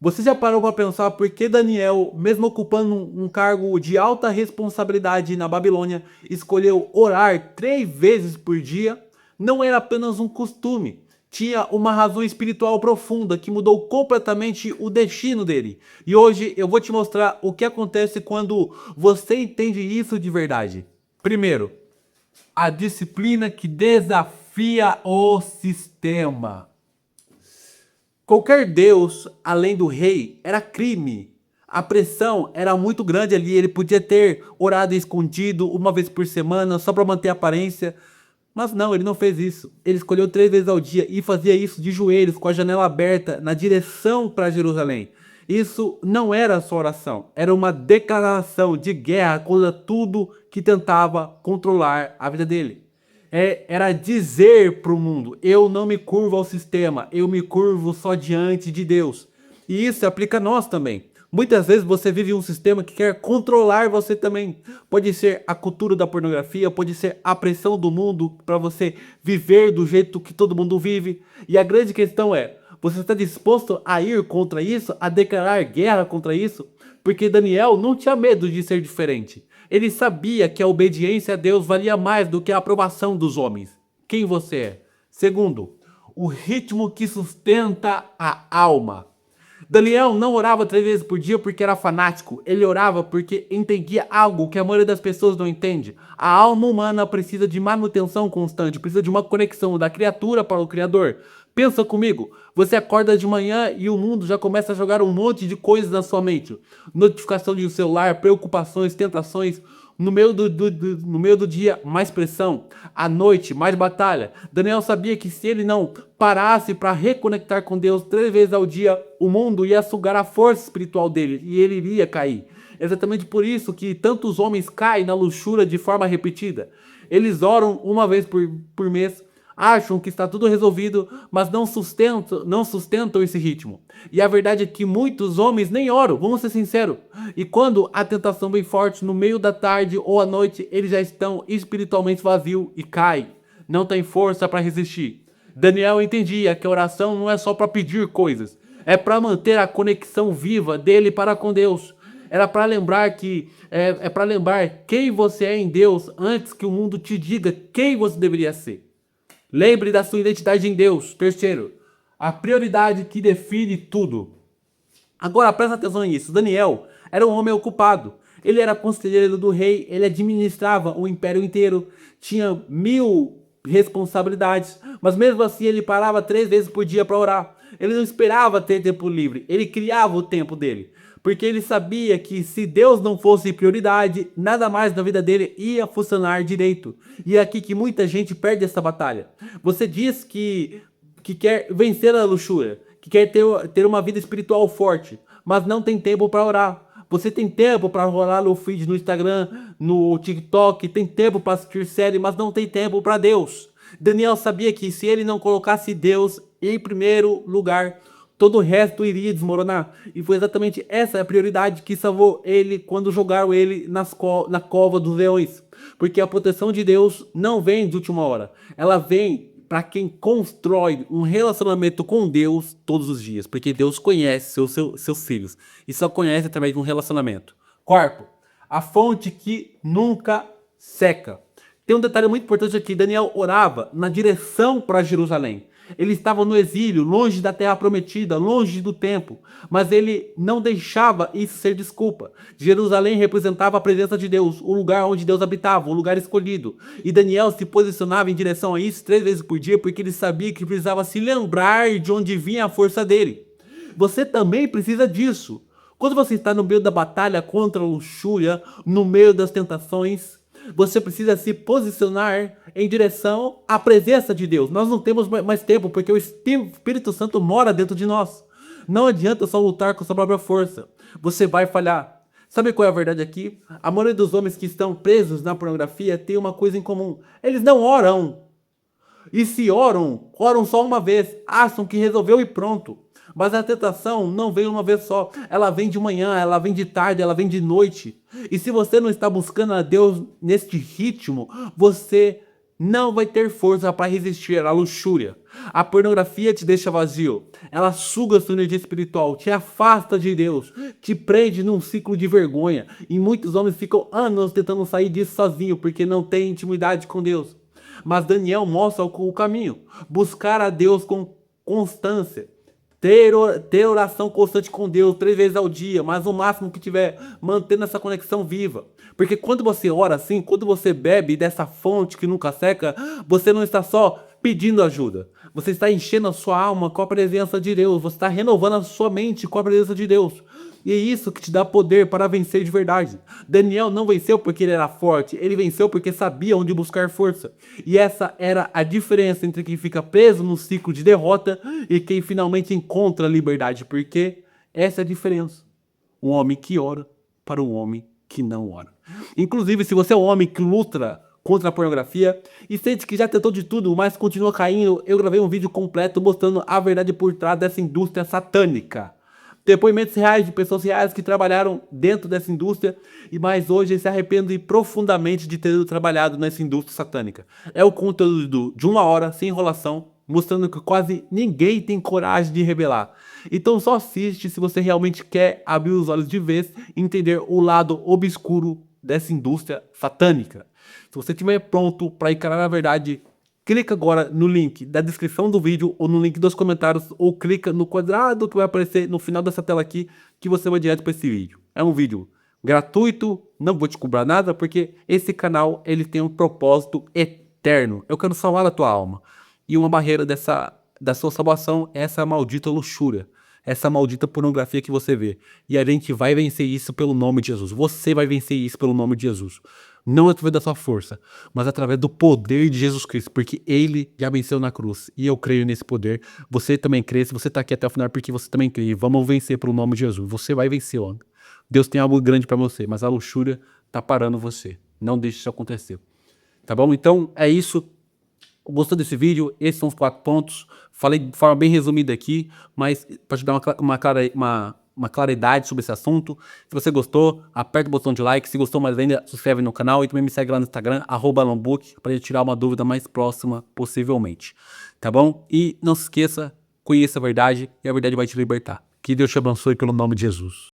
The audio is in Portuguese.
Você já parou para pensar por que Daniel, mesmo ocupando um cargo de alta responsabilidade na Babilônia, escolheu orar 3 vezes por dia? Não era apenas um costume. Tinha uma razão espiritual profunda que mudou completamente o destino dele. E hoje eu vou te mostrar o que acontece quando você entende isso de verdade. Primeiro, a disciplina que desafia o sistema. Qualquer deus além do rei era crime. A pressão era muito grande ali. Ele podia ter orado escondido uma vez por semana só para manter a aparência. Mas não, ele não fez isso. Ele escolheu 3 vezes ao dia e fazia isso de joelhos, com a janela aberta, na direção para Jerusalém. Isso não era só oração, era uma declaração de guerra contra tudo que tentava controlar a vida dele. Era dizer para o mundo: eu não me curvo ao sistema, eu me curvo só diante de Deus. E isso se aplica a nós também. Muitas vezes você vive um sistema que quer controlar você também. Pode ser a cultura da pornografia, pode ser a pressão do mundo para você viver do jeito que todo mundo vive. E a grande questão é: você está disposto a ir contra isso, a declarar guerra contra isso? Porque Daniel não tinha medo de ser diferente. Ele sabia que a obediência a Deus valia mais do que a aprovação dos homens. Quem você é? Segundo, o ritmo que sustenta a alma. Daniel não orava 3 vezes por dia porque era fanático. Ele orava porque entendia algo que a maioria das pessoas não entende. A alma humana precisa de manutenção constante, precisa de uma conexão da criatura para o Criador. Pensa comigo, você acorda de manhã e o mundo já começa a jogar um monte de coisas na sua mente. Notificação de um celular, preocupações, tentações. No meio do dia, mais pressão. À noite, mais batalha. Daniel sabia que se ele não parasse para reconectar com Deus 3 vezes ao dia, o mundo ia sugar a força espiritual dele e ele iria cair. Exatamente por isso que tantos homens caem na luxúria de forma repetida. Eles oram uma vez por mês, acham que está tudo resolvido, mas não sustentam esse ritmo. E a verdade é que muitos homens nem oram, vamos ser sinceros. E quando a tentação vem forte no meio da tarde ou à noite, eles já estão espiritualmente vazios e caem. Não tem força para resistir. Daniel entendia que a oração não é só para pedir coisas, é para manter a conexão viva dele para com Deus. Era para lembrar que para lembrar quem você é em Deus antes que o mundo te diga quem você deveria ser. Lembre da sua identidade em Deus. Terceiro, a prioridade que define tudo. Agora presta atenção nisso. Daniel era um homem ocupado. Ele era conselheiro do rei, ele administrava o império inteiro, tinha 1000 responsabilidades, mas mesmo assim ele parava 3 vezes por dia para orar. Ele não esperava ter tempo livre, ele criava o tempo dele. Porque ele sabia que se Deus não fosse prioridade, nada mais na vida dele ia funcionar direito. E é aqui que muita gente perde essa batalha. Você diz que quer vencer a luxúria, que quer ter uma vida espiritual forte, mas não tem tempo para orar. Você tem tempo para rolar no feed no Instagram, no TikTok, tem tempo para assistir série, mas não tem tempo para Deus. Daniel sabia que se ele não colocasse Deus em primeiro lugar, todo o resto iria desmoronar. E foi exatamente essa a prioridade que salvou ele quando jogaram ele na cova dos leões. Porque a proteção de Deus não vem de última hora. Ela vem para quem constrói um relacionamento com Deus todos os dias. Porque Deus conhece seus filhos. E só conhece através de um relacionamento. Quarto, a fonte que nunca seca. Tem um detalhe muito importante aqui. Daniel orava na direção para Jerusalém. Ele estava no exílio, longe da terra prometida, longe do templo, mas ele não deixava isso ser desculpa. Jerusalém representava a presença de Deus, o lugar onde Deus habitava, o lugar escolhido. E Daniel se posicionava em direção a isso 3 vezes por dia, porque ele sabia que precisava se lembrar de onde vinha a força dele. Você também precisa disso. Quando você está no meio da batalha contra a luxúria, no meio das tentações, você precisa se posicionar em direção à presença de Deus. Nós não temos mais tempo, porque o Espírito Santo mora dentro de nós. Não adianta só lutar com sua própria força. Você vai falhar. Sabe qual é a verdade aqui? A maioria dos homens que estão presos na pornografia tem uma coisa em comum. Eles não oram. E se oram só uma vez. Acham que resolveu e pronto. Mas a tentação não vem uma vez só. Ela vem de manhã, ela vem de tarde, ela vem de noite. E se você não está buscando a Deus neste ritmo, você não vai ter força para resistir à luxúria. A pornografia te deixa vazio. Ela suga sua energia espiritual, te afasta de Deus, te prende num ciclo de vergonha. E muitos homens ficam anos tentando sair disso sozinho porque não tem intimidade com Deus. Mas Daniel mostra o caminho. Buscar a Deus com constância. Ter oração constante com Deus 3 vezes ao dia, mas o máximo que tiver, mantendo essa conexão viva. Porque quando você ora assim, quando você bebe dessa fonte que nunca seca, você não está só pedindo ajuda. Você está enchendo a sua alma com a presença de Deus. Você está renovando a sua mente com a presença de Deus. E é isso que te dá poder para vencer de verdade. Daniel não venceu porque ele era forte, ele venceu porque sabia onde buscar força. E essa era a diferença entre quem fica preso no ciclo de derrota e quem finalmente encontra a liberdade. Porque essa é a diferença. Um homem que ora para um homem que não ora. Inclusive, se você é um homem que luta contra a pornografia e sente que já tentou de tudo, mas continua caindo, eu gravei um vídeo completo mostrando a verdade por trás dessa indústria satânica. Depoimentos reais de pessoas reais que trabalharam dentro dessa indústria e mais hoje se arrependem profundamente de ter trabalhado nessa indústria satânica. É o conteúdo de 1 hora, sem enrolação, mostrando que quase ninguém tem coragem de revelar. Então só assiste se você realmente quer abrir os olhos de vez e entender o lado obscuro dessa indústria satânica. Se você estiver pronto para encarar a verdade, clica agora no link da descrição do vídeo ou no link dos comentários ou clica no quadrado que vai aparecer no final dessa tela aqui que você vai direto para esse vídeo. É um vídeo gratuito, não vou te cobrar nada porque esse canal ele tem um propósito eterno. Eu quero salvar a tua alma. E uma barreira da sua salvação é essa maldita luxúria, essa maldita pornografia que você vê. E a gente vai vencer isso pelo nome de Jesus. Você vai vencer isso pelo nome de Jesus. Não através da sua força, mas através do poder de Jesus Cristo, porque Ele já venceu na cruz. E eu creio nesse poder. Você também crê, se você está aqui até o final, porque você também crê. Vamos vencer pelo nome de Jesus. Você vai vencer, homem. Deus tem algo grande para você, mas a luxúria está parando você. Não deixe isso acontecer. Tá bom? Então, é isso. Gostou desse vídeo? Esses são os 4 pontos. Falei de forma bem resumida aqui, mas para te dar uma claridade sobre esse assunto. Se você gostou, aperta o botão de like. Se gostou mais ainda, se inscreve no canal e também me segue lá no Instagram, @alanbook, para tirar uma dúvida mais próxima possivelmente. Tá bom? E não se esqueça, conheça a verdade e a verdade vai te libertar. Que Deus te abençoe pelo nome de Jesus.